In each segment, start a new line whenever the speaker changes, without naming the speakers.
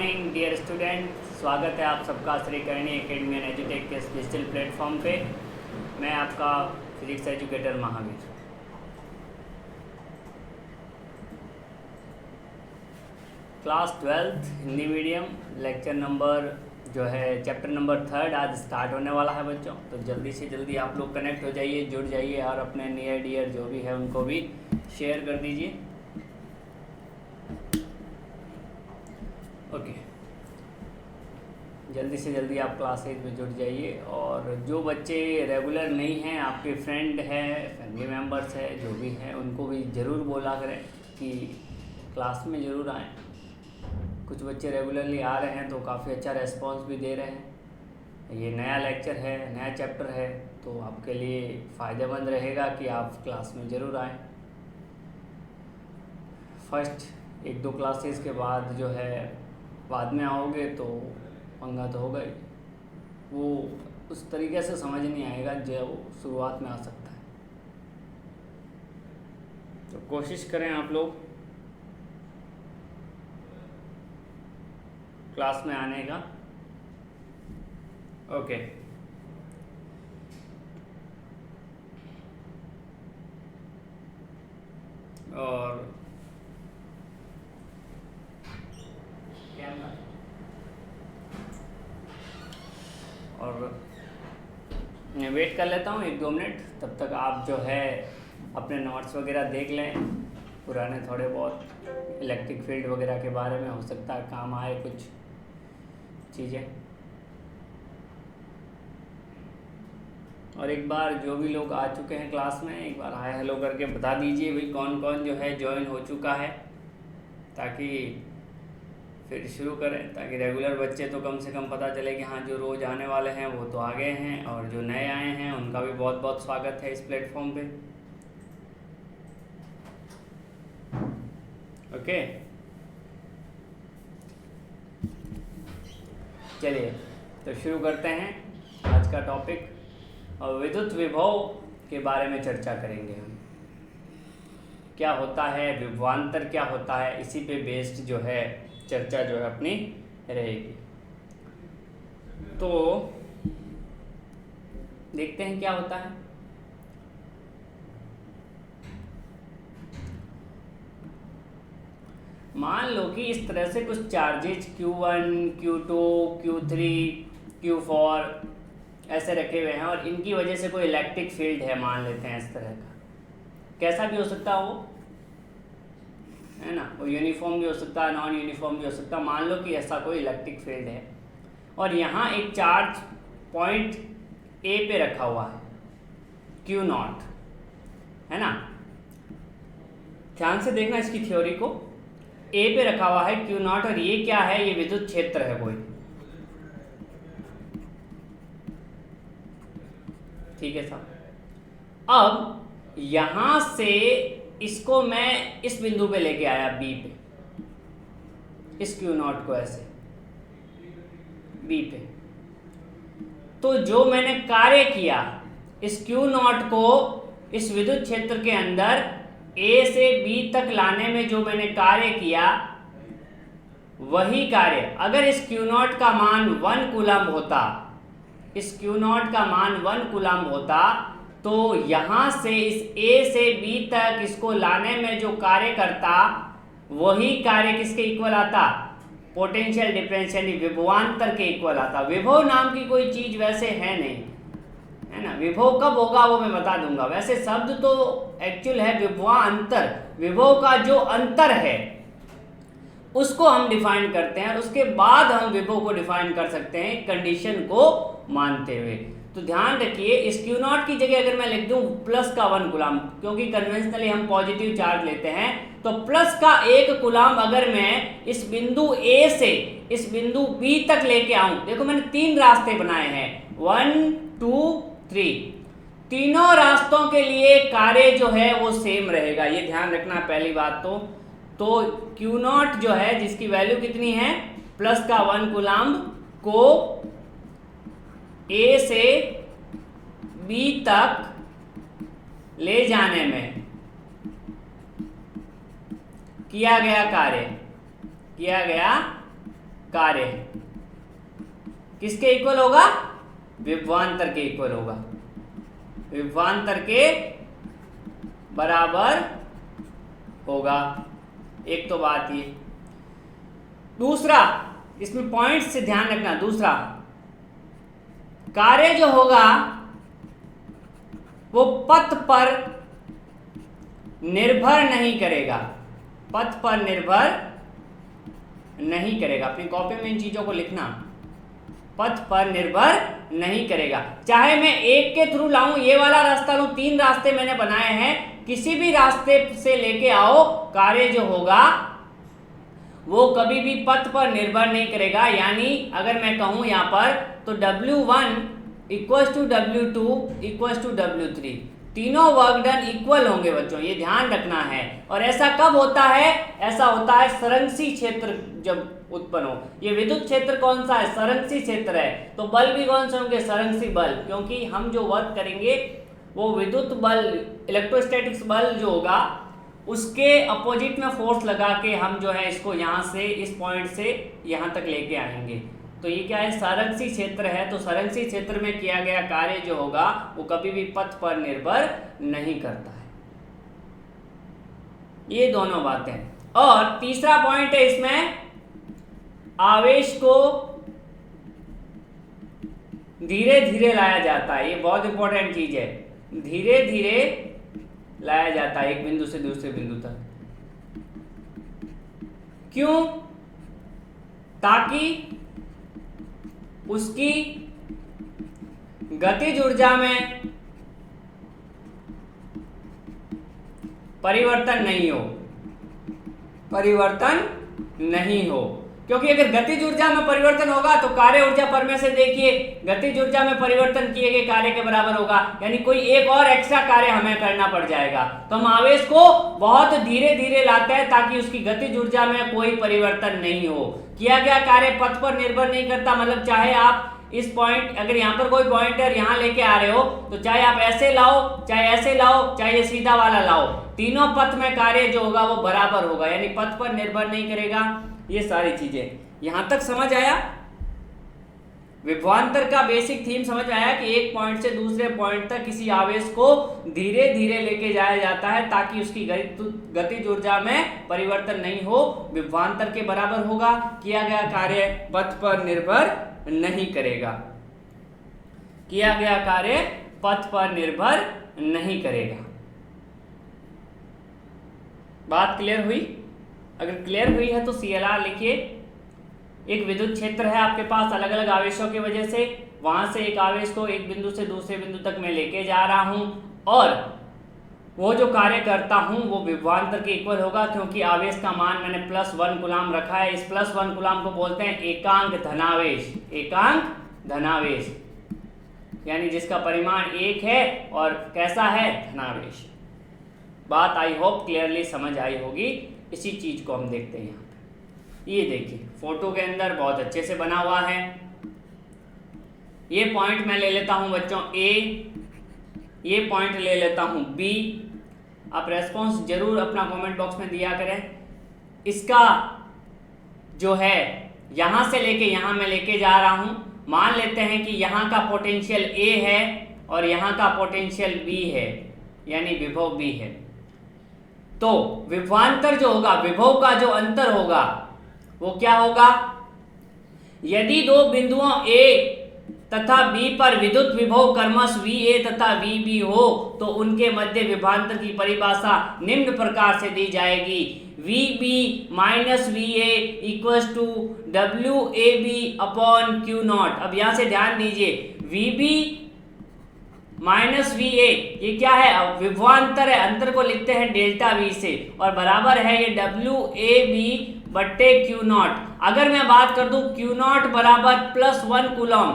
Morning dear student, स्वागत है आप सबका श्री करणी एकेडमी एंड एजुटेक के इस डिजिटल प्लेटफॉर्म पे। मैं आपका physics educator Mahavir. Class 12th Hindi medium lecture number जो है चैप्टर नंबर 3 आज स्टार्ट होने वाला है बच्चों। तो जल्दी से जल्दी आप लोग कनेक्ट हो जाइए, जुड़ जाइए और अपने नियर डियर जो भी है उनको भी शेयर कर दीजिए। ओके, जल्दी से जल्दी आप क्लासेज में जुड़ जाइए। और जो बच्चे रेगुलर नहीं हैं, आपके फ्रेंड हैं, फैमिली मेम्बर्स हैं, जो भी हैं, उनको भी ज़रूर बोला करें कि क्लास में ज़रूर आएँ। कुछ बच्चे रेगुलरली आ रहे हैं तो काफ़ी अच्छा रेस्पॉन्स भी दे रहे हैं। ये नया लेक्चर है, नया चैप्टर है, तो आपके लिए फ़ायदेमंद रहेगा कि आप क्लास में ज़रूर आएँ। फर्स्ट 1-2 क्लासेस के बाद जो है बाद में आओगे तो पंगा तो होगा ही, वो उस तरीके से समझ नहीं आएगा जो शुरुआत में आ सकता है। तो कोशिश करें आप लोग क्लास में आने का। ओके, और मैं वेट कर लेता हूँ 1-2 मिनट। तब तक आप जो है अपने नोट्स वगैरह देख लें, पुराने थोड़े बहुत इलेक्ट्रिक फील्ड वगैरह के बारे में, हो सकता है काम आए कुछ चीज़ें। और एक बार जो भी लोग आ चुके हैं क्लास में, एक बार हाय हेलो करके बता दीजिए भाई कौन कौन जो है ज्वाइन हो चुका है, ताकि फिर शुरू करें, ताकि रेगुलर बच्चे तो कम से कम पता चले कि हाँ जो रोज़ आने वाले हैं वो तो आ गए हैं, और जो नए आए हैं उनका भी बहुत बहुत स्वागत है इस प्लेटफॉर्म पे। ओके, चलिए तो शुरू करते हैं आज का टॉपिक। और विद्युत विभव के बारे में चर्चा करेंगे हम। क्या होता है विभवांतर, क्या होता है, इसी पे बेस्ड जो है चर्चा जो है अपनी रहेगी। तो देखते हैं क्या होता है। मान लो कि इस तरह से कुछ charges Q1, Q2, Q3, Q4 ऐसे रखे हुए हैं, और इनकी वजह से कोई इलेक्ट्रिक फील्ड है, मान लेते हैं इस तरह का। कैसा भी हो सकता है वो, है ना, वो यूनिफॉर्म भी हो सकता है, नॉन यूनिफॉर्म भी हो सकता है। मान लो कि ऐसा कोई इलेक्ट्रिक फील्ड है, और यहाँ एक चार्ज पॉइंट ए पे रखा हुआ है Q0, है ना। ध्यान से देखना इसकी थ्योरी को। ए पे रखा हुआ है Q0, और ये क्या है, ये विद्युत क्षेत्र है कोई, ठीक है साहब। अब यहां से इसको मैं इस बिंदु पे लेके आया बी पे, इस Q0 को ऐसे बी पे। तो जो मैंने कार्य किया इस Q0 को इस विद्युत क्षेत्र के अंदर ए से बी तक लाने में, जो मैंने कार्य किया वही कार्य अगर इस Q0 का मान 1 कूलम्ब होता, इस Q0 का मान 1 कूलम्ब होता, तो यहां से इस A से B तक इसको लाने में जो कार्य करता वही कार्य किसके इक्वल आता, पोटेंशियल डिफरेंस यानी विभवांतर के इक्वल आता। विभव नाम की कोई चीज वैसे है नहीं, है ना। विभव कब होगा वो मैं बता दूंगा। वैसे शब्द तो एक्चुअल है विभवांतर, विभव का जो अंतर है उसको हम डिफाइन करते हैं, और उसके बाद हम विभव को डिफाइन कर सकते हैं कंडीशन को मानते हुए। तो ध्यान रखिए, इस Q0 की जगह अगर मैं लिख दूं प्लस का 1 कूलम्ब, क्योंकि कन्वेंशनली हम पॉजिटिव चार्ज लेते हैं, तो प्लस का 1 कूलम्ब अगर मैं इस बिंदु A से इस बिंदु B तक लेके आऊं, देखो मैंने 3 रास्ते बनाए हैं, 1, 2, 3, तीनों रास्तों के लिए कार्य जो है वो सेम रहेगा, ये ध्यान रखना पहली बात। तो Q0 जो है जिसकी वैल्यू कितनी है, प्लस का 1 कूलम्ब को A से B तक ले जाने में किया गया कार्य कार्य है, किसके इक्वल होगा? विभवांतर के इक्वल होगा, विभवांतर के बराबर होगा। एक तो बात ये। दूसरा, इसमें पॉइंट से ध्यान रखना, दूसरा कार्य जो होगा वो पथ पर निर्भर नहीं करेगा, पथ पर निर्भर नहीं करेगा। अपनी कॉपी में इन चीजों को लिखना, पथ पर निर्भर नहीं करेगा। चाहे मैं एक के थ्रू लाऊं, ये वाला रास्ता लूं, 3 रास्ते मैंने बनाए हैं, किसी भी रास्ते से लेके आओ, कार्य जो होगा वो कभी भी पथ पर निर्भर नहीं करेगा। यानी अगर मैं कहूं यहां पर तो W1 equals to W2 equals to W3, तीनों वर्क डन इक्वल होंगे बच्चों, ये ध्यान रखना है। और ऐसा कब होता है? ऐसा होता है संरक्षी क्षेत्र जब उत्पन्न हो। ये विद्युत क्षेत्र कौन सा है? संरक्षी क्षेत्र है। तो बल भी कौन से होंगे? संरक्षी बल, क्योंकि हम जो वर्क करेंगे वो विद्युत बल, इलेक्ट्रोस्टैटिक्स बल जो होगा उसके अपोजिट में फोर्स लगा के हम जो है इसको यहाँ से, इस पॉइंट से यहाँ तक लेके आएंगे। तो ये क्या है? संरक्षी क्षेत्र है। तो संरक्षी क्षेत्र में किया गया कार्य जो होगा वो कभी भी पथ पर निर्भर नहीं करता है। ये दोनों बातें। और तीसरा पॉइंट है इसमें, आवेश को धीरे धीरे लाया जाता है। ये बहुत इंपॉर्टेंट चीज है, धीरे धीरे लाया जाता है एक बिंदु से दूसरे बिंदु तक। क्यों? ताकि उसकी गतिज ऊर्जा में परिवर्तन नहीं हो, परिवर्तन नहीं हो। क्योंकि अगर गतिज ऊर्जा में परिवर्तन होगा तो कार्य ऊर्जा पर में से देखिए, गतिज ऊर्जा में परिवर्तन किए गए कार्य के बराबर होगा, यानी कोई एक और एक्स्ट्रा कार्य हमें करना पड़ जाएगा। तो हम आवेश को बहुत धीरे धीरे लाते हैं ताकि उसकी गतिज ऊर्जा में कोई परिवर्तन नहीं हो। किया गया कार्य पथ पर निर्भर नहीं करता, मतलब चाहे आप इस पॉइंट, अगर यहाँ पर कोई पॉइंटर यहाँ लेके आ रहे हो तो चाहे आप ऐसे लाओ, चाहे ऐसे लाओ, चाहे ये सीधा वाला लाओ, तीनों पथ में कार्य जो होगा वो बराबर होगा, यानी पथ पर निर्भर नहीं करेगा। ये सारी चीजें यहां तक समझ आया? विभवांतर का बेसिक थीम समझ में आया कि एक पॉइंट से दूसरे पॉइंट तक किसी आवेश को धीरे धीरे लेके जाया जाता है ताकि उसकी गतिज ऊर्जा में परिवर्तन नहीं हो, विभवांतर के बराबर होगा, किया गया कार्य पथ पर निर्भर नहीं करेगा, किया गया कार्य पथ पर निर्भर नहीं करेगा। बात क्लियर हुई? अगर क्लियर हुई है तो CLR लिखिए। एक विद्युत क्षेत्र है आपके पास, अलग अलग आवेशों की वजह से, वहां से एक आवेश को एक बिंदु से दूसरे बिंदु तक मैं लेके जा रहा हूं और वो जो कार्य करता हूं वो विभवांतर के इक्वल होगा, क्योंकि आवेश का मान मैंने +1 कूलाम रखा है। इस +1 कूलाम को बोलते हैं एकांक धनावेश, एकांक धनावेश, यानी जिसका परिमाण 1 है और कैसा है? धनावेश। बात आई होप क्लियरली समझ आई होगी। इसी चीज को हम देखते हैं यहाँ पे। ये देखिए फोटो के अंदर बहुत अच्छे से बना हुआ है। ये पॉइंट मैं ले लेता हूं बच्चों A, ये पॉइंट ले लेता हूं B। आप रेस्पॉन्स जरूर अपना कमेंट बॉक्स में दिया करें। इसका जो है यहां से लेके यहां मैं लेके जा रहा हूं। मान लेते हैं कि यहां का पोटेंशियल A है और यहां का पोटेंशियल B है, यानी विभव B है। तो विभवांतर जो होगा, विभव का जो अंतर होगा वो क्या होगा? यदि दो बिंदुओं A तथा B पर विद्युत विभव क्रमश VA तथा VB हो तो उनके मध्य विभवांतर की परिभाषा निम्न प्रकार से दी जाएगी, VB minus VA equals to WAB upon Q0। अब यहां से ध्यान दीजिए, VB माइनस VA ये क्या है? अब विभवांतर है, अंतर को लिखते हैं डेल्टा V से, और बराबर है ये WAB बट्टे Q0। अगर मैं बात कर दूं Q0 बराबर +1 कूलम,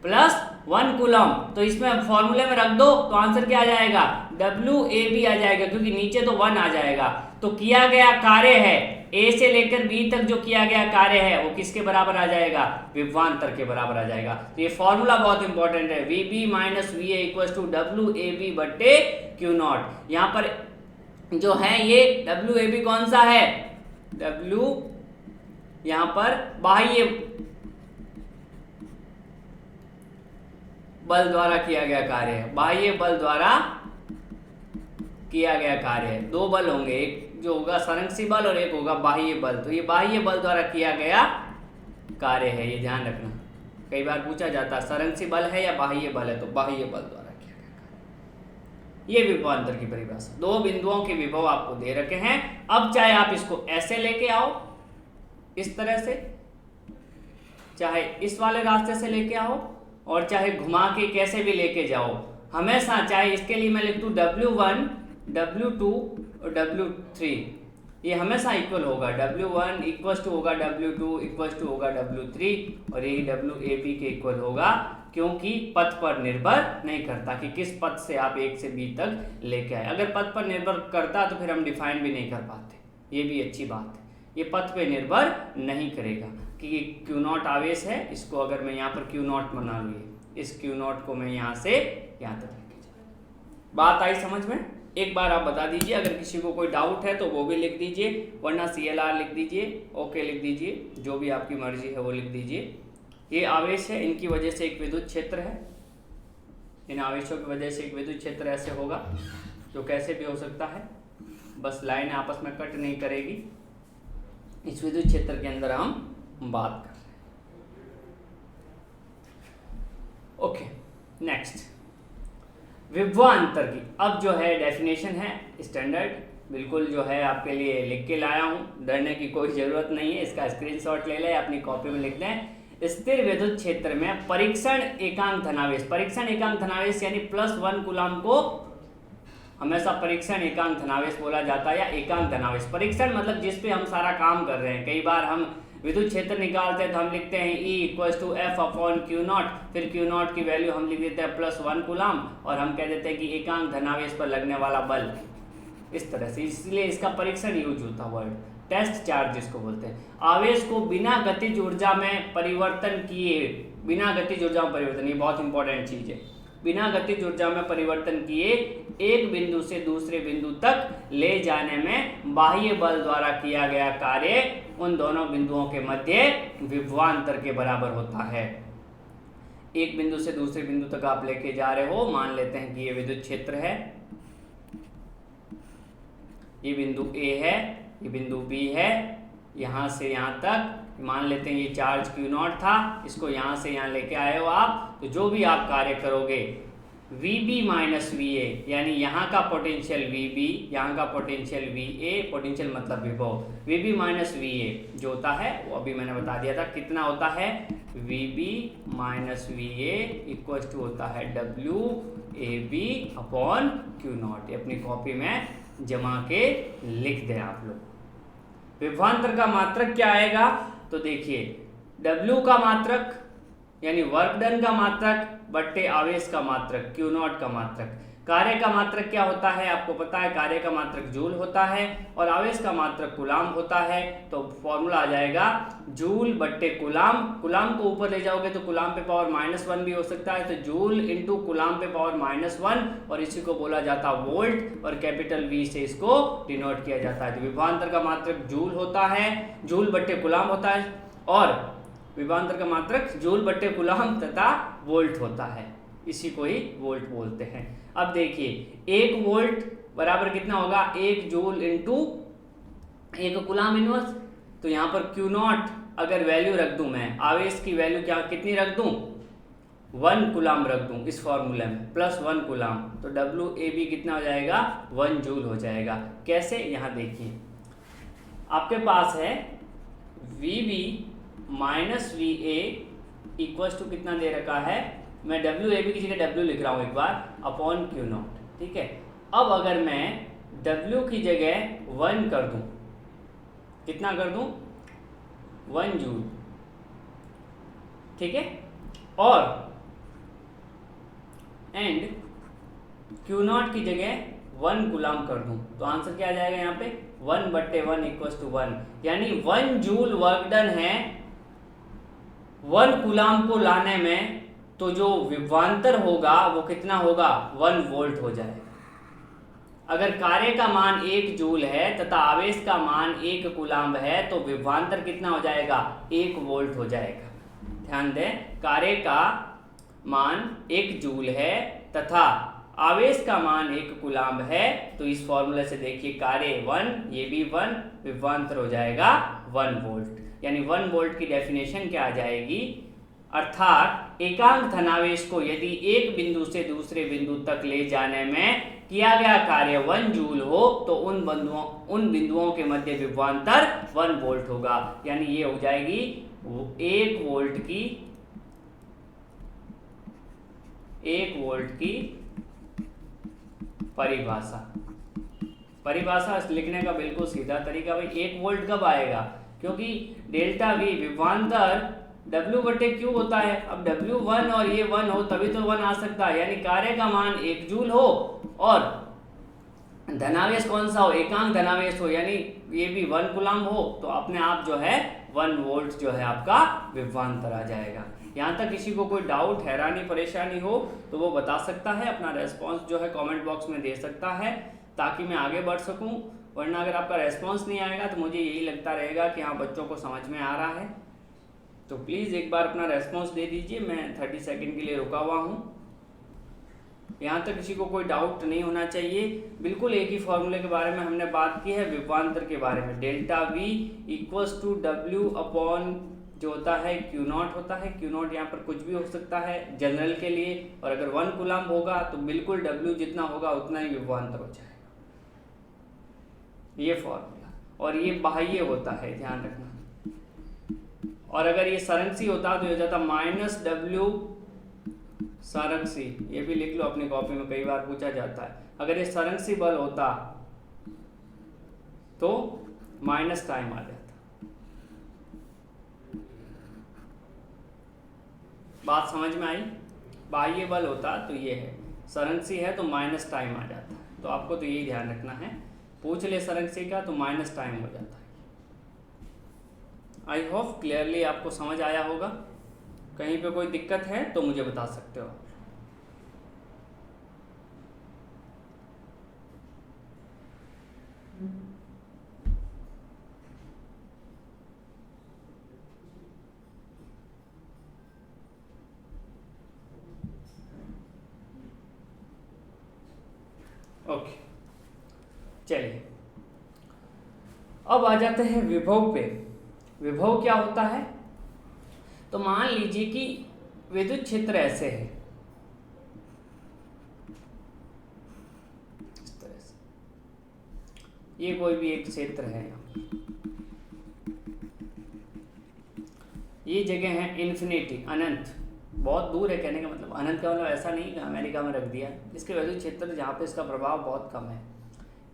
+1 कूलम, तो इसमें फॉर्मूले में रख दो तो आंसर क्या आ जाएगा? WAB आ जाएगा, क्योंकि नीचे तो 1 आ जाएगा। तो किया गया कार्य है A से लेकर B तक जो किया गया कार्य है वो किसके बराबर आ जाएगा? विभवांतर के बराबर आ जाएगा। तो ये फॉर्मूला बहुत इंपॉर्टेंट है, VB minus VA equals to WAB बट्टे Q0। यहाँ पर जो है ये WAB कौन सा है? यहां पर बाह्य बल द्वारा किया गया कार्य है, बाह्य बल द्वारा किया गया कार्य है। दो बल होंगे, एक जो होगा संरक्षी बल और एक होगा बाह्य बल। तो ये बाह्य बल द्वारा किया गया कार्य है, ये ध्यान रखना। कई बार पूछा जाता है संरक्षी बल है या बाह्य बल है, तो बाह्य बल द्वारा किया गया कार्य। ये विभवांतर की परिभाषा। दो बिंदुओं के विभव आपको दे रखे हैं। अब चाहे आप इसको ऐसे लेके आओ, इस तरह से, चाहे इस वाले रास्ते से लेके आओ, और चाहे घुमा के कैसे भी लेके जाओ, हमेशा चाहे इसके लिए मैं लिख दूं W1, W2 और W3, ये हमेशा इक्वल होगा। W1 इक्वल टू होगा W2 इक्वल टू होगा W3 और यही WAB के इक्वल होगा, क्योंकि पथ पर निर्भर नहीं करता कि किस पथ से आप 1 से B तक लेके आए। अगर पथ पर निर्भर करता तो फिर हम डिफाइन भी नहीं कर पाते, ये भी अच्छी बात है। ये पथ पे निर्भर नहीं करेगा कि Q0 आवेश है, इसको अगर मैं यहाँ पर Q0 बना लूँ, इस Q0 को मैं यहाँ से यहाँ तक लेके जाऊँ। बात आई समझ में? एक बार आप बता दीजिए, अगर किसी को कोई डाउट है तो वो भी लिख दीजिए, वरना CLR लिख दीजिए, ओके लिख दीजिए, जो भी आपकी मर्जी है वो लिख दीजिए। ये आवेश है, इनकी वजह से एक विद्युत क्षेत्र है, इन आवेशों की वजह से एक विद्युत क्षेत्र ऐसे होगा, जो कैसे भी हो सकता है, बस लाइन आपस में कट नहीं करेगी। इस विद्युत क्षेत्र के अंदर हम बात कर रहे हैं। ओके, नेक्स्ट विभवांतर की अब जो है डेफिनेशन है स्टैंडर्ड, बिल्कुल जो है आपके लिए लिख के लाया हूँ, डरने की कोई ज़रूरत नहीं है। इसका स्क्रीनशॉट ले लें, अपनी कॉपी में लिख दें। स्थिर विद्युत क्षेत्र में परीक्षण एकांक धनावेश, परीक्षण एकांक धनावेश यानी +1 कूलम को हमेशा परीक्षण एकांक धनावेश बोला जाता है, या एकांक धनावेश। परीक्षण मतलब जिस पे हम सारा काम कर रहे हैं। कई बार हम विद्युत क्षेत्र निकालते हैं तो हम लिखते हैं E = F/Q0, फिर Q0 की वैल्यू हम लिख देते हैं +1 कूलम, और हम कह देते हैं कि एकांक धनावेश पर लगने वाला बल, इस तरह से। इसलिए इसका परीक्षण यूज होता है वर्ड, टेस्ट चार्ज जिसको बोलते हैं। आवेश को बिना गतिज ऊर्जा में परिवर्तन किए, बिना गतिज ऊर्जा में परिवर्तन, ये बहुत इंपॉर्टेंट चीज है, बिना गतिज ऊर्जा में परिवर्तन किए एक बिंदु से दूसरे बिंदु तक ले जाने में बाह्य बल द्वारा किया गया कार्य उन दोनों बिंदुओं के मध्य विभवांतर के बराबर होता है। एक बिंदु से दूसरे बिंदु तक आप लेके जा रहे हो, मान लेते हैं कि ये विद्युत क्षेत्र है, ये बिंदु A है, ये बिंदु B है, यहाँ से यहाँ तक मान लेते हैं ये चार्ज Q0 था, इसको यहाँ से यहाँ लेके आए हो आप, तो जो भी आप कार्य करोगे VB - VA, यानी यहाँ का पोटेंशियल VB, यहाँ का पोटेंशियल VA, पोटेंशियल मतलब विभव, VB - VA जो होता है वो अभी मैंने बता दिया था कितना होता है, VB - VA इक्वल टू होता है WAB/Q0। अपनी कॉपी में जमा के लिख दें आप लोग। विभवांतर का मात्रक क्या आएगा, तो देखिए W का मात्रक यानी वर्क डन का मात्रक बट्टे आवेश का मात्रक Q0 का मात्रक। कार्य का मात्रक क्या होता है आपको पता है, कार्य का मात्रक जूल होता है और आवेश का मात्रक कूलाम होता है। तो फॉर्मूला आ जाएगा जूल बट्टे कूलाम, कूलाम को ऊपर ले जाओगे तो कूलाम पे पावर -1 भी हो सकता है, तो जूल इंटू कूलाम पे पावर -1, और इसी को बोला जाता है वोल्ट, और कैपिटल V से इसको डिनोट किया जाता है। तो विभवांतर का मात्रक जूल होता है, जूल बट्टे कूलाम होता है, और विभवांतर का मात्रक जूल बट्टे कूलाम तथा वोल्ट होता है, इसी को ही वोल्ट बोलते हैं। अब देखिए 1 वोल्ट बराबर कितना होगा, 1 जूल इंटू 1 कूलाम इनवर्स। तो यहाँ पर Q0 अगर वैल्यू रख दूं मैं, आवेश की वैल्यू क्या कितनी रख दूं, 1 कूलाम रख दूं इस फॉर्मूले में, +1 कूलाम, तो WAB कितना हो जाएगा, 1 जूल हो जाएगा। कैसे, यहाँ देखिए आपके पास है VB - VA इक्वल टू कितना दे रखा है, मैं WAB की जगह W लिख रहा हूँ एक बार, अपॉन Q0, ठीक है। अब अगर मैं W की जगह 1 कर दूं, कितना कर दूं, 1 जूल, ठीक है, और एंड Q0 की जगह 1 कूलाम कर दूं, तो आंसर क्या आ जाएगा यहाँ पे, 1/1 इक्वल टू 1, यानी 1 जूल वर्क डन है 1 कूलाम को लाने में, तो जो विभवांतर होगा वो कितना होगा, 1 वोल्ट हो जाएगा। अगर कार्य का मान 1 जूल है तथा आवेश का मान 1 कूलाम्ब है तो विभवांतर कितना हो जाएगा? 1 वोल्ट हो जाएगा। ध्यान दें, कार्य का मान 1 जूल है तथा आवेश का मान 1 कूलाम्ब है, तो इस फॉर्मूले से देखिए कार्य 1, ये भी 1, विभवांतर हो जाएगा 1 वोल्ट। यानी 1 वोल्ट की डेफिनेशन क्या आ जाएगी? अर्थात एकांक धनावेश को यदि एक बिंदु से दूसरे बिंदु तक ले जाने में किया गया कार्य 1 जूल हो तो उन बिंदुओं के मध्य विभवांतर 1 वोल्ट होगा। यानी ये हो जाएगी 1 वोल्ट की परिभाषा लिखने का बिल्कुल सीधा तरीका। भाई 1 वोल्ट कब आएगा? क्योंकि डेल्टा वी विभवांतर W/Q होता है। अब W1 और ये 1 हो तभी तो 1 आ सकता है। यानी कार्य का मान 1 जूल हो और धनावेश कौन सा हो? एकांक धनावेश हो, यानी ये भी 1 कूलाम्ब हो, तो अपने आप जो है 1 वोल्ट जो है आपका विभवांतर आ जाएगा। यहाँ तक किसी को कोई डाउट, हैरानी, परेशानी हो तो वो बता सकता है, अपना रेस्पॉन्स जो है कमेंट बॉक्स में दे सकता है ताकि मैं आगे बढ़ सकूँ। वरना अगर आपका रेस्पॉन्स नहीं आएगा तो मुझे यही लगता रहेगा कि हाँ बच्चों को समझ में आ रहा है। तो प्लीज़ एक बार अपना रेस्पॉन्स दे दीजिए। मैं 30 सेकंड के लिए रुका हुआ हूँ। यहाँ तक किसी को कोई डाउट नहीं होना चाहिए। बिल्कुल एक ही फॉर्मूले के बारे में हमने बात की है, विभवांतर के बारे में। Delta V equals to W upon जो होता है Q0 होता है। Q0 यहाँ पर कुछ भी हो सकता है जनरल के लिए, और अगर 1 कूलाम्ब होगा तो बिल्कुल W जितना होगा उतना ही विभवांतर हो जाएगा। ये फॉर्मूला, और ये बाह्य होता है, ध्यान रखना। और अगर ये संरक्षी होता तो हो जाता -W संरक्षी। ये भी लिख लो अपनी कॉपी में, कई बार पूछा जाता है। अगर ये संरक्षी बल होता तो माइनस टाइम आ जाता। बात समझ में आई? बाह्य बल होता तो ये है, संरक्षी है तो माइनस टाइम आ जाता। तो आपको तो यही ध्यान रखना है, पूछ ले संरक्षी का तो माइनस टाइम हो जाता है। आई होप क्लियरली आपको समझ आया होगा। कहीं पे कोई दिक्कत है तो मुझे बता सकते हो। ओके, चलिए अब आ जाते हैं विभव पे। विभव क्या होता है? तो मान लीजिए कि विद्युत क्षेत्र ऐसे है, इस तरह से, ये कोई भी एक क्षेत्र है। ये जगह है इन्फिनिटी, अनंत, बहुत दूर है। कहने का मतलब अनंत का मतलब ऐसा नहीं कि अमेरिका में रख दिया। इसके विद्युत क्षेत्र जहाँ पे इसका प्रभाव बहुत कम है,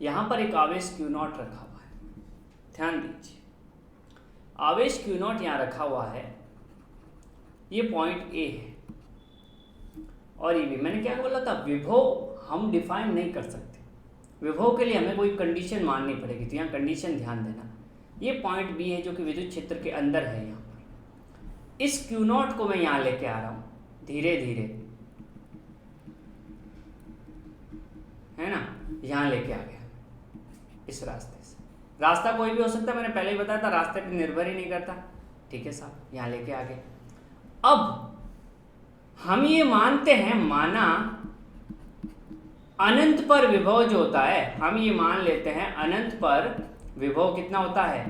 यहाँ पर एक आवेश Q0 रखा हुआ है। ध्यान दीजिए, आवेश Q0 यहाँ रखा हुआ है। ये पॉइंट A है और ये भी। मैंने क्या बोला था, विभव हम डिफाइन नहीं कर सकते। विभव के लिए हमें कोई कंडीशन माननी पड़ेगी, तो यहाँ कंडीशन ध्यान देना। ये पॉइंट B है जो कि विद्युत क्षेत्र के अंदर है। यहाँ पर इस Q0 को मैं यहाँ लेके आ रहा हूँ धीरे धीरे, है ना, यहाँ लेके आ गया इस रास्ते से। रास्ता कोई भी हो सकता है, मैंने पहले ही बताया था, रास्ते पर निर्भर ही नहीं करता। ठीक है साहब, यहाँ लेके आ गए। अब हम ये मानते हैं, माना अनंत पर विभव जो होता है, हम ये मान लेते हैं अनंत पर विभव कितना होता है?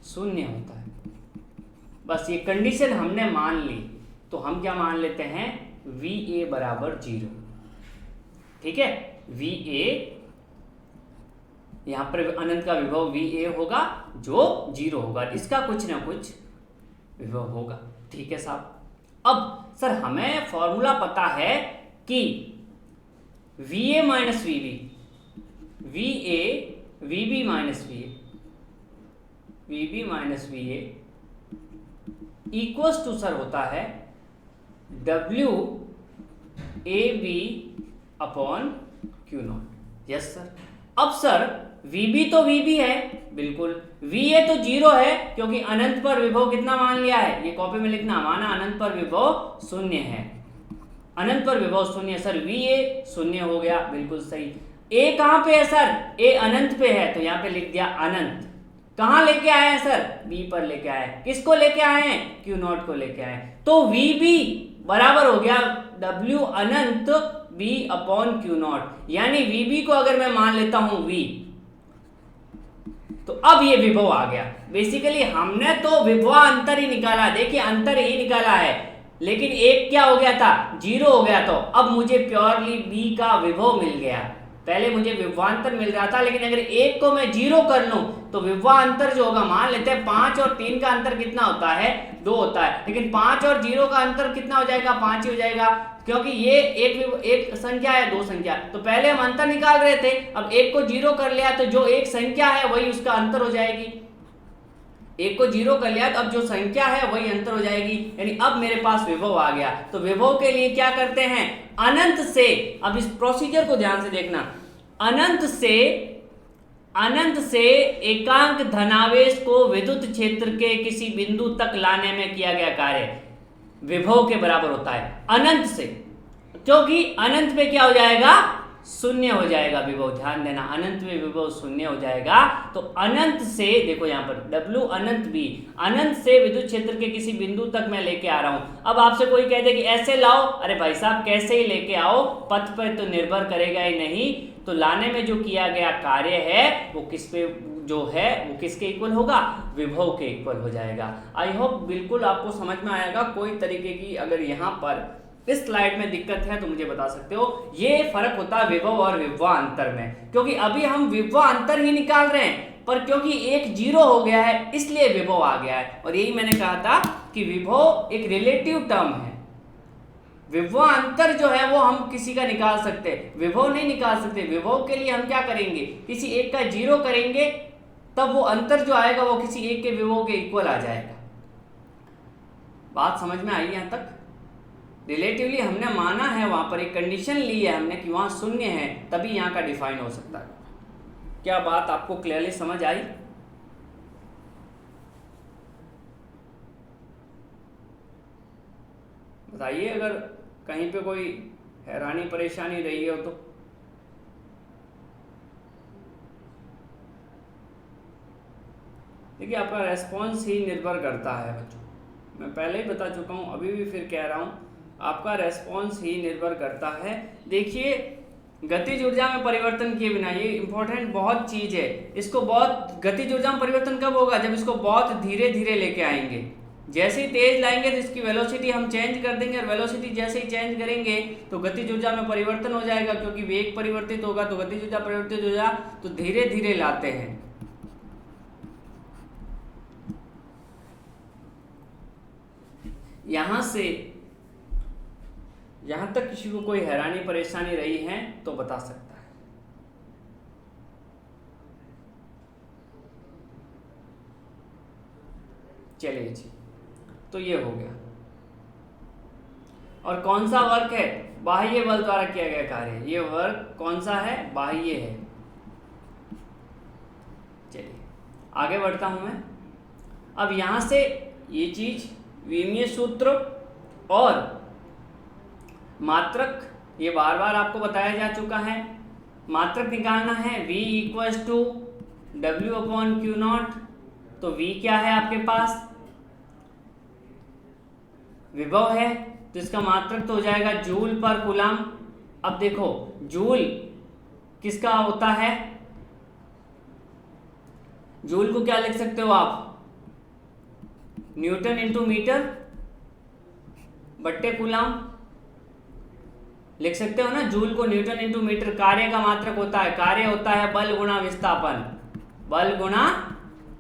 0 होता है। बस ये कंडीशन हमने मान ली, तो हम क्या मान लेते हैं? VA बराबर 0। ठीक है, VA यहाँ पर अनंत का विभव VA होगा जो 0 होगा, इसका कुछ ना कुछ विभव होगा। ठीक है साहब। अब सर हमें फॉर्मूला पता है कि VA minus VB, VA VB minus VA, VB minus VA equals to sir होता है WAB upon Q0। Yes sir. अब सर VB तो VB है, बिल्कुल। VA तो 0 है क्योंकि अनंत पर विभव कितना मान लिया है? ये कॉपी में लिखना, माना अनंत पर विभव 0 है। अनंत पर विभव 0 है सर, VA 0 हो गया, बिल्कुल सही। ए कहाँ पे है सर? ए अनंत पे है, तो यहाँ पे लिख दिया अनंत। कहाँ लेके आए हैं सर? बी पर लेके आए। किसको लेके आए हैं? क्यू नॉट को लेके आए। तो वी बी बराबर हो गया डब्ल्यू अनंत बी अपॉन क्यू नॉट, यानी वी बी को अगर मैं मान लेता हूं वी, तो अब ये विभव आ गया। बेसिकली हमने तो विभवा अंतर ही निकाला, देखिए अंतर ही निकाला है, लेकिन एक क्या हो गया था? 0 हो गया। तो अब मुझे प्योरली बी का विभव मिल गया। पहले मुझे विभवांतर मिल रहा था, लेकिन अगर एक को मैं 0 कर लूं तो विभवांतर जो होगा, मान लेते हैं 5 और 3 का अंतर कितना होता है? 2 होता है, लेकिन 5 और 0 का अंतर कितना हो जाएगा? 5 ही हो जाएगा, क्योंकि ये एक संख्या है, 2 संख्या। तो पहले हम अंतर निकाल रहे थे, अब एक को 0 कर लिया तो जो एक संख्या है वही उसका अंतर हो जाएगी। एक को 0 कर लिया तो अब जो संख्या है वही अंतर हो जाएगी, यानी अब मेरे पास विभव आ गया। तो विभव के लिए क्या करते हैं? अनंत से, अब इस प्रोसीजर को ध्यान से देखना, अनंत से एकांक धनावेश को विद्युत क्षेत्र के किसी बिंदु तक लाने में किया गया कार्य विभव के बराबर होता है। अनंत से, क्योंकि अनंत में क्या हो जाएगा? शून्य हो जाएगा विभव। ध्यान देना, अनंत में विभव शून्य हो जाएगा। तो अनंत से, देखो यहाँ पर W अनंत B, अनंत से विद्युत क्षेत्र के किसी बिंदु तक मैं लेके आ रहा हूं। अब आपसे कोई कह दे कि ऐसे लाओ, अरे भाई साहब कैसे ही लेके आओ, पथ पर तो निर्भर करेगा ही नहीं। तो लाने में जो किया गया कार्य है वो किस पे जो है वो किसके इक्वल होगा? विभव के इक्वल हो जाएगा। आई होप बिल्कुल आपको समझ में आएगा। कोई तरीके की अगर यहाँ पर इस स्लाइड में दिक्कत है तो मुझे बता सकते हो। ये फर्क होता है विभव और विभवा अंतर में, क्योंकि अभी हम विभवा अंतर ही निकाल रहे हैं, पर क्योंकि एक 0 हो गया है इसलिए विभव आ गया है। और यही मैंने कहा था कि विभव एक रिलेटिव टर्म है। विभवा अंतर जो है वो हम किसी का निकाल सकते हैं, विभव नहीं निकाल सकते। विभव के लिए हम क्या करेंगे? किसी एक का 0 करेंगे, तब वो अंतर जो आएगा वो किसी एक के विभव के इक्वल आ जाएगा। बात समझ में आई यहां तक? रिलेटिवली हमने माना है, वहां पर एक कंडीशन ली है हमने कि वहां शून्य है, तभी यहाँ का डिफाइन हो सकता है। क्या बात आपको क्लियरली समझ आई? बताइए अगर कहीं पे कोई हैरानी परेशानी रही हो तो। देखिए आपका रेस्पॉन्स ही निर्भर करता है बच्चों, मैं पहले ही बता चुका हूँ, अभी भी फिर कह रहा हूँ, आपका रेस्पॉन्स ही निर्भर करता है। देखिए गतिज ऊर्जा में परिवर्तन किए बिना, ये इंपॉर्टेंट बहुत चीज़ है। इसको बहुत, गतिज ऊर्जा में परिवर्तन कब होगा? जब इसको बहुत धीरे धीरे लेके आएंगे। जैसे ही तेज लाएंगे तो इसकी वेलोसिटी हम चेंज कर देंगे, और वेलोसिटी जैसे ही चेंज करेंगे तो गतिज ऊर्जा में परिवर्तन हो जाएगा, क्योंकि वेग परिवर्तित होगा तो गतिज ऊर्जा परिवर्तित हो जाए। तो धीरे धीरे लाते हैं। यहां से यहां तक किसी को कोई हैरानी परेशानी रही है तो बता सकता है। चलिए जी, तो ये हो गया। और कौन सा वर्क है? बाह्य बल द्वारा किया गया कार्य। ये वर्क कौन सा है? बाह्य है। चलिए आगे बढ़ता हूं मैं। अब यहां से ये चीज विमीय सूत्र और मात्रक, ये बार बार आपको बताया जा चुका है। मात्रक निकालना है, V equals to W upon Q not. तो V क्या है आपके पास? विभव है, तो इसका मात्रक तो हो जाएगा जूल पर कूलम। अब देखो जूल किसका होता है? जूल को क्या लिख सकते हो आप? न्यूटन इंटू मीटर बट्टे कूलम लिख सकते हो ना। जूल को न्यूटन इंटू मीटर। कार्य का मात्रक होता है, कार्य होता है बल गुणा विस्थापन, बल गुणा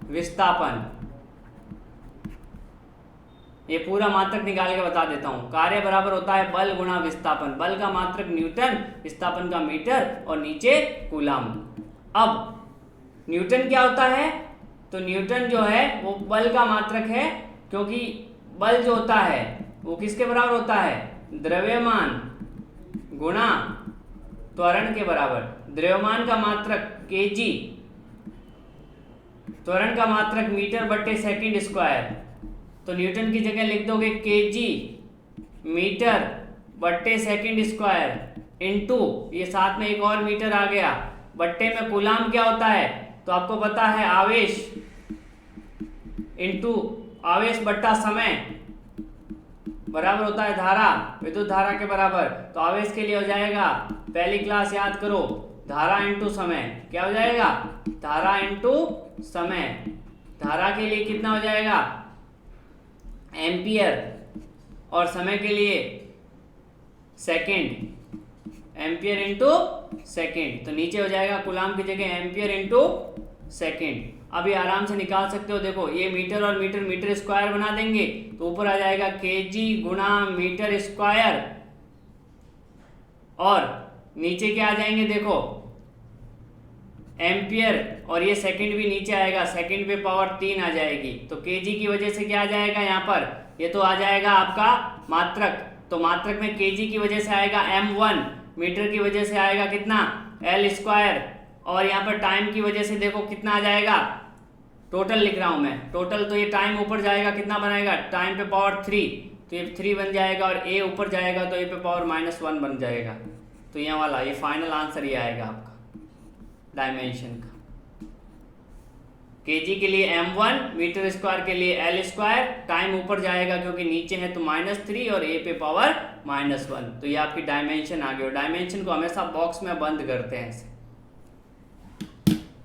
विस्थापन। ये पूरा मात्रक निकाल के बता देता हूं। कार्य बराबर होता है बल गुणा विस्थापन। बल का मात्रक न्यूटन, विस्थापन का मीटर, और नीचे कूलम। अब न्यूटन क्या होता है? तो न्यूटन जो है वो बल का मात्रक है, क्योंकि बल जो होता है वो किसके बराबर होता है? द्रव्यमान गुणा त्वरण के बराबर। द्रव्यमान का मात्रक केजी, त्वरण का मात्रक मीटर बट्टे सेकंड स्क्वायर। तो न्यूटन की जगह लिख दोगे केजी मीटर बट्टे सेकंड स्क्वायर इंटू, ये साथ में एक और मीटर आ गया, बट्टे में कूलाम क्या होता है तो आपको पता है, आवेश इंटू आवेश बट्टा समय बराबर होता है धारा, विद्युत धारा के बराबर। तो आवेश के लिए हो जाएगा, पहली क्लास याद करो, धारा इंटू समय। क्या हो जाएगा, धारा इंटू समय। धारा के लिए कितना हो जाएगा, एम्पियर, और समय के लिए सेकंड, एम्पियर इंटू सेकंड। तो नीचे हो जाएगा कूलाम की जगह एम्पियर इंटू सेकंड। अब ये आराम से निकाल सकते हो, देखो ये मीटर और मीटर, मीटर स्क्वायर बना देंगे तो ऊपर आ जाएगा केजी गुणा मीटर स्क्वायर, और नीचे क्या आ जाएंगे, देखो एम्पियर, और ये सेकंड भी नीचे आएगा, सेकंड पे पावर 3 आ जाएगी। तो केजी की वजह से क्या आ जाएगा यहाँ पर, ये तो आ जाएगा आपका मात्रक, तो मात्रक में केजी की वजह से आएगा m1, मीटर की वजह से आएगा कितना l स्क्वायर, और यहाँ पर टाइम की वजह से देखो कितना आ जाएगा, टोटल लिख रहा हूँ मैं, टोटल, तो ये टाइम ऊपर जाएगा कितना बनाएगा, टाइम पे पावर 3, तो ये 3 बन जाएगा, और a ऊपर जाएगा तो ये पे पावर -1 बन जाएगा। तो यहाँ वाला ये फाइनल आंसर ये आएगा आपका डायमेंशन का। केजी के लिए m1, मीटर स्क्वायर के लिए l स्क्वायर, टाइम ऊपर जाएगा क्योंकि नीचे है तो -3, और a पे पावर -1। तो ये आपकी डायमेंशन आ गई। और डायमेंशन को हमेशा बॉक्स में बंद करते हैं ऐसे।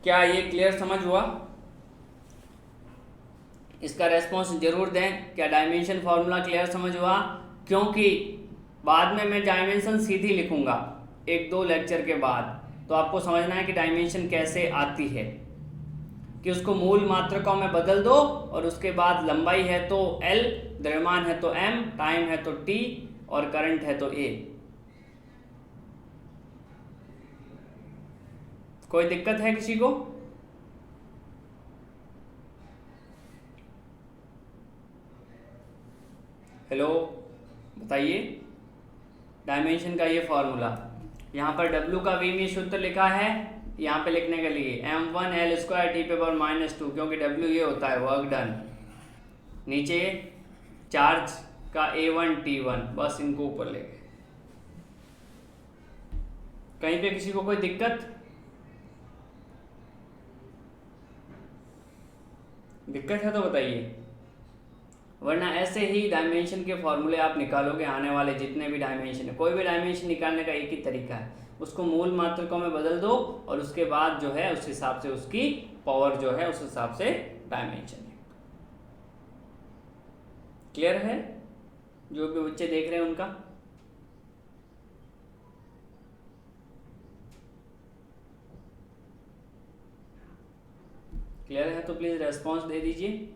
क्या ये क्लियर समझ हुआ? इसका रेस्पॉन्स जरूर दें, क्या डायमेंशन फॉर्मूला क्लियर समझ हुआ? क्योंकि बाद में मैं डायमेंशन सीधी लिखूंगा 1-2 लेक्चर के बाद, तो आपको समझना है कि डायमेंशन कैसे आती है, कि उसको मूल मात्रकों में बदल दो, और उसके बाद लंबाई है तो L, द्रव्यमान है तो M, टाइम है तो T, और करंट है तो A। कोई दिक्कत है किसी को? हेलो, बताइए। डायमेंशन का ये फॉर्मूला, यहाँ पर W का V में सूत्र लिखा है, यहाँ पे लिखने के लिए m1 l स्क्वायर टी पे पावर -2, क्योंकि W ये होता है वर्क डन, नीचे चार्ज का A1 T1, बस इनको ऊपर ले गए। कहीं पे किसी को कोई दिक्कत? दिक्कत है तो बताइए, वरना ऐसे ही डायमेंशन के फॉर्मूले आप निकालोगे, आने वाले जितने भी डायमेंशन है। कोई भी डायमेंशन निकालने का एक ही तरीका है, उसको मूल मात्रकों में बदल दो, और उसके बाद जो है उस हिसाब से उसकी पावर जो है उस हिसाब से डायमेंशन है। क्लियर है? जो भी बच्चे देख रहे हैं उनका क्लियर है तो प्लीज रेस्पॉन्स दे दीजिए।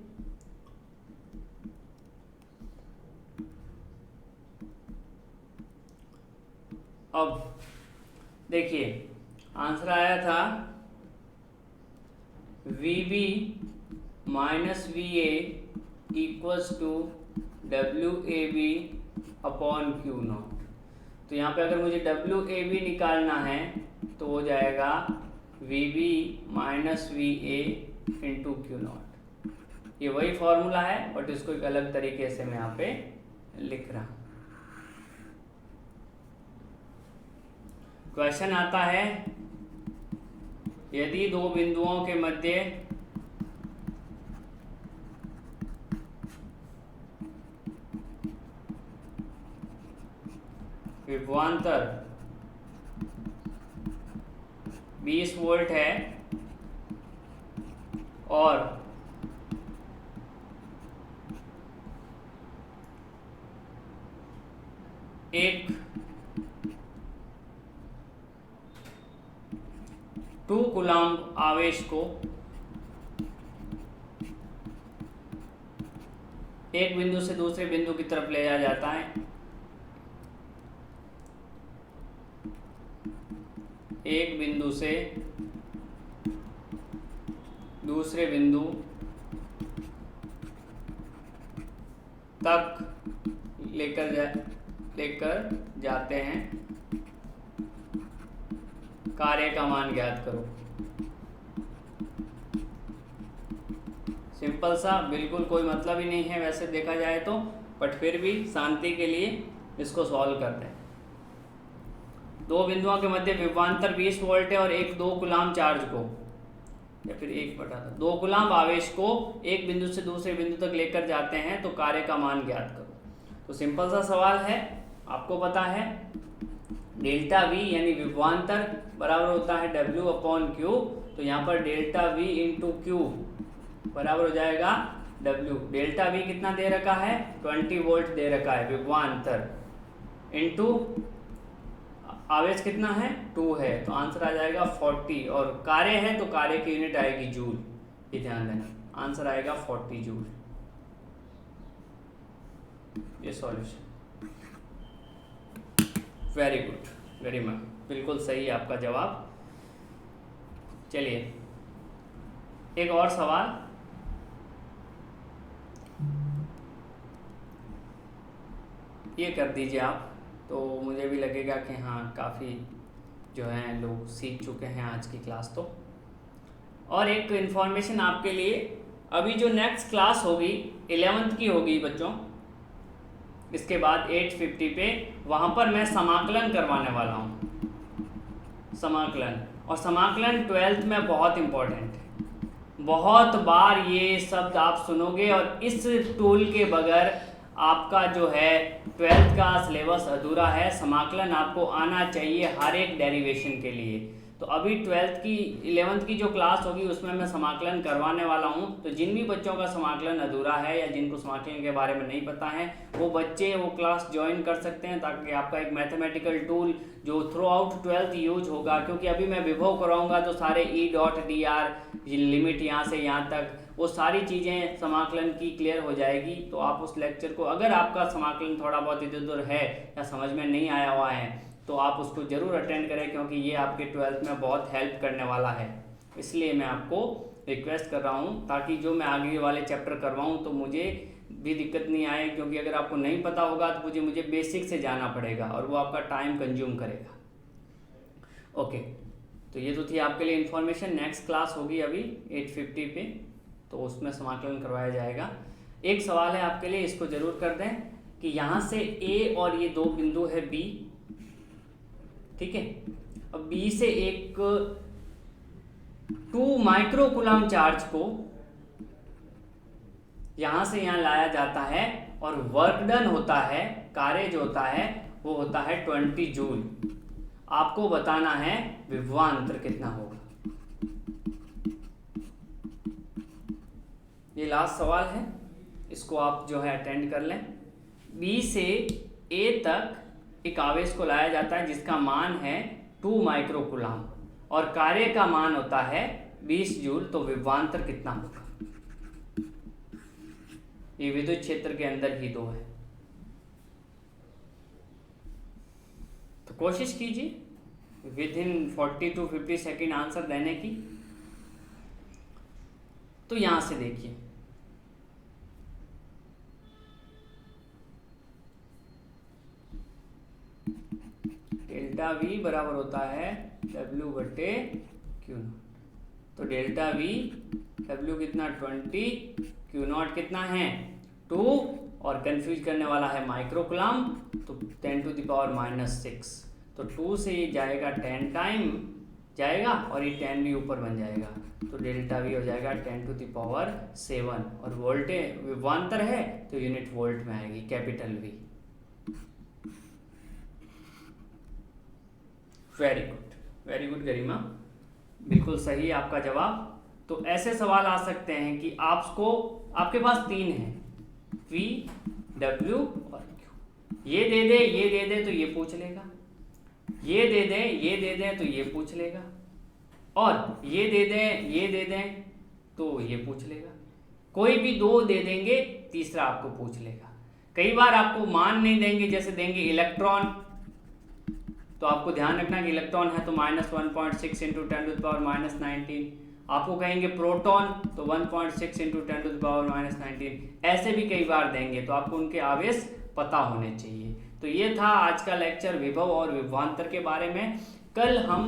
अब देखिए आंसर आया था VB minus VA equals to WAB upon Q0। तो यहाँ पे अगर मुझे WAB निकालना है तो हो जाएगा VB minus VA into Q0। ये वही फॉर्मूला है, बट इसको एक अलग तरीके से मैं यहाँ पे लिख रहा हूँ। क्वेश्चन आता है, यदि दो बिंदुओं के मध्य विभवांतर 20 वोल्ट है और एक 2 कूलम्ब आवेश को एक बिंदु से दूसरे बिंदु की तरफ ले जाया जाता है, एक बिंदु से दूसरे बिंदु तक लेकर जाते हैं, कार्य का मान ज्ञात करो। सिंपल सा, बिल्कुल कोई मतलब ही नहीं है वैसे देखा जाए तो, बट फिर भी शांति के लिए इसको सॉल्व करते हैं। दो बिंदुओं के मध्य विभवांतर 20 वोल्ट है और एक 2 कूलाम चार्ज को, या फिर 1/2 2 कूलाम आवेश को एक बिंदु से दूसरे बिंदु तक लेकर जाते हैं तो कार्य का मान ज्ञात करो। तो सिंपल सा सवाल है, आपको पता है डेल्टा वी यानी विभवांतर बराबर होता है W/Q। तो यहाँ पर डेल्टा V इंटू क्यू बराबर हो जाएगा W। डेल्टा V कितना दे रखा है, 20 वोल्ट दे रखा है विभवांतर, इंटू आवेश कितना है 2 है, तो आंसर आ जाएगा 40। और कार्य है तो कार्य की यूनिट आएगी जूल, ये ध्यान देना, आंसर आएगा 40 जूल। ये solution, very good, very much, बिल्कुल सही है आपका जवाब। चलिए एक और सवाल, ये कर दीजिए आप, तो मुझे भी लगेगा कि हाँ काफ़ी जो हैं लोग सीख चुके हैं आज की क्लास। तो और एक इन्फॉर्मेशन आपके लिए, अभी जो नेक्स्ट क्लास होगी 11th की होगी बच्चों, इसके बाद 8:50 पे वहाँ पर मैं समाकलन करवाने वाला हूँ, समाकलन। और समाकलन 12th में बहुत इम्पोर्टेंट है, बहुत बार ये शब्द आप सुनोगे, और इस टूल के बगैर आपका जो है 12th का सिलेबस अधूरा है। समाकलन आपको आना चाहिए हर एक डेरिवेशन के लिए। तो अभी 12th की 11th की जो क्लास होगी उसमें मैं समाकलन करवाने वाला हूं। तो जिन भी बच्चों का समाकलन अधूरा है या जिनको समाकलन के बारे में नहीं पता है, वो बच्चे वो क्लास ज्वाइन कर सकते हैं, ताकि आपका एक मैथमेटिकल टूल जो थ्रू आउट 12th यूज होगा। क्योंकि अभी मैं विभव कराऊंगा तो सारे E.dr लिमिट यहाँ से यहाँ तक, वो सारी चीज़ें समाकलन की क्लियर हो जाएगी। तो आप उस लेक्चर को, अगर आपका समाकलन थोड़ा बहुत इधर उधर है या समझ में नहीं आया हुआ है, तो आप उसको ज़रूर अटेंड करें, क्योंकि ये आपके 12th में बहुत हेल्प करने वाला है। इसलिए मैं आपको रिक्वेस्ट कर रहा हूँ, ताकि जो मैं आगे वाले चैप्टर करवाऊँ तो मुझे भी दिक्कत नहीं आए। क्योंकि अगर आपको नहीं पता होगा तो मुझे बेसिक से जाना पड़ेगा, और वो आपका टाइम कंज्यूम करेगा। ओके, तो ये तो थी आपके लिए इन्फॉर्मेशन। नेक्स्ट क्लास होगी अभी 8:50 पे, तो उसमें समाकलन करवाया जाएगा। एक सवाल है आपके लिए, इसको ज़रूर कर दें कि यहाँ से A और ये दो बिंदु है B, ठीक है। अब B से एक 2 माइक्रो कूलम चार्ज को यहां से यहां लाया जाता है, और वर्क डन होता है, कार्य जो होता है वो होता है 20 जूल। आपको बताना है विभवांतर कितना होगा। ये लास्ट सवाल है, इसको आप जो है अटेंड कर लें। B से A तक एक आवेश को लाया जाता है जिसका मान है 2 माइक्रो कूलम, और कार्य का मान होता है 20 जूल। तो विभवांतर कितना होगा? ये विद्युत क्षेत्र के अंदर ही दो है, तो कोशिश कीजिए with in 40 to 50 second answer देने की। तो यहां से देखिए, डेल्टा V बराबर होता है W/Q0। तो डेल्टा V, W कितना 20, Q0 कितना है 2, और कंफ्यूज करने वाला है माइक्रो कूलम, तो 10⁻⁻⁶। तो 2 से ये जाएगा 10 टाइम जाएगा, और ये 10 भी ऊपर बन जाएगा। तो डेल्टा V हो जाएगा 10⁻7, और वोल्टेज विभवांतर है तो यूनिट वोल्ट में आएगी, कैपिटल V। वेरी गुड गरिमा, बिल्कुल सही है आपका जवाब। तो ऐसे सवाल आ सकते हैं कि आपके पास 3 हैं, V, W और Q। ये दे दे तो ये पूछ लेगा, ये दे दें तो ये पूछ लेगा, और ये दे दें तो ये पूछ लेगा। कोई भी 2 दे देंगे, तीसरा आपको पूछ लेगा। कई बार आपको मान नहीं देंगे, जैसे देंगे इलेक्ट्रॉन, तो आपको ध्यान रखना कि इलेक्ट्रॉन है तो -1.6 × 10⁻⁻19। आपको कहेंगे प्रोटॉन, तो 1.6 × 10⁻⁻19। ऐसे भी कई बार देंगे, तो आपको उनके आवेश पता होने चाहिए। तो ये था आज का लेक्चर विभव और विभवांतर के बारे में। कल हम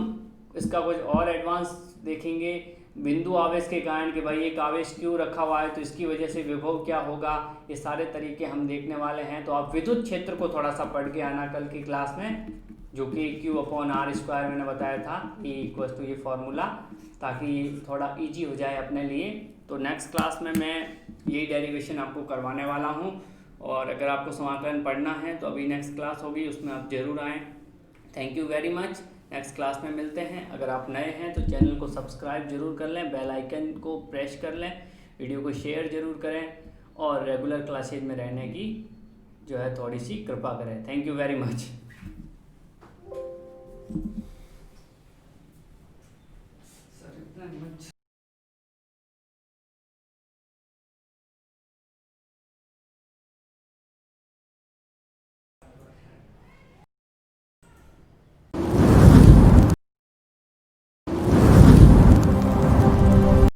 इसका कुछ और एडवांस देखेंगे, बिंदु आवेश के कारण कि भाई एक आवेश क्यों रखा हुआ है तो इसकी वजह से विभव क्या होगा, ये सारे तरीके हम देखने वाले हैं। तो आप विद्युत क्षेत्र को थोड़ा सा पढ़ के आना कल की क्लास में, जो कि Q/R² मैंने बताया था, E = ये फॉर्मूला, ताकि थोड़ा इजी हो जाए अपने लिए। तो नेक्स्ट क्लास में मैं यही डेरिवेशन आपको करवाने वाला हूँ, और अगर आपको समाकलन पढ़ना है तो अभी नेक्स्ट क्लास होगी, उसमें आप ज़रूर आएँ। Thank you very much. Next class में मिलते हैं। अगर आप नए हैं तो चैनल को सब्सक्राइब जरूर कर लें, बेल आइकन को प्रेस कर लें, वीडियो को शेयर जरूर करें, और रेगुलर क्लासेज में रहने की जो है थोड़ी सी कृपा करें। Thank you very much.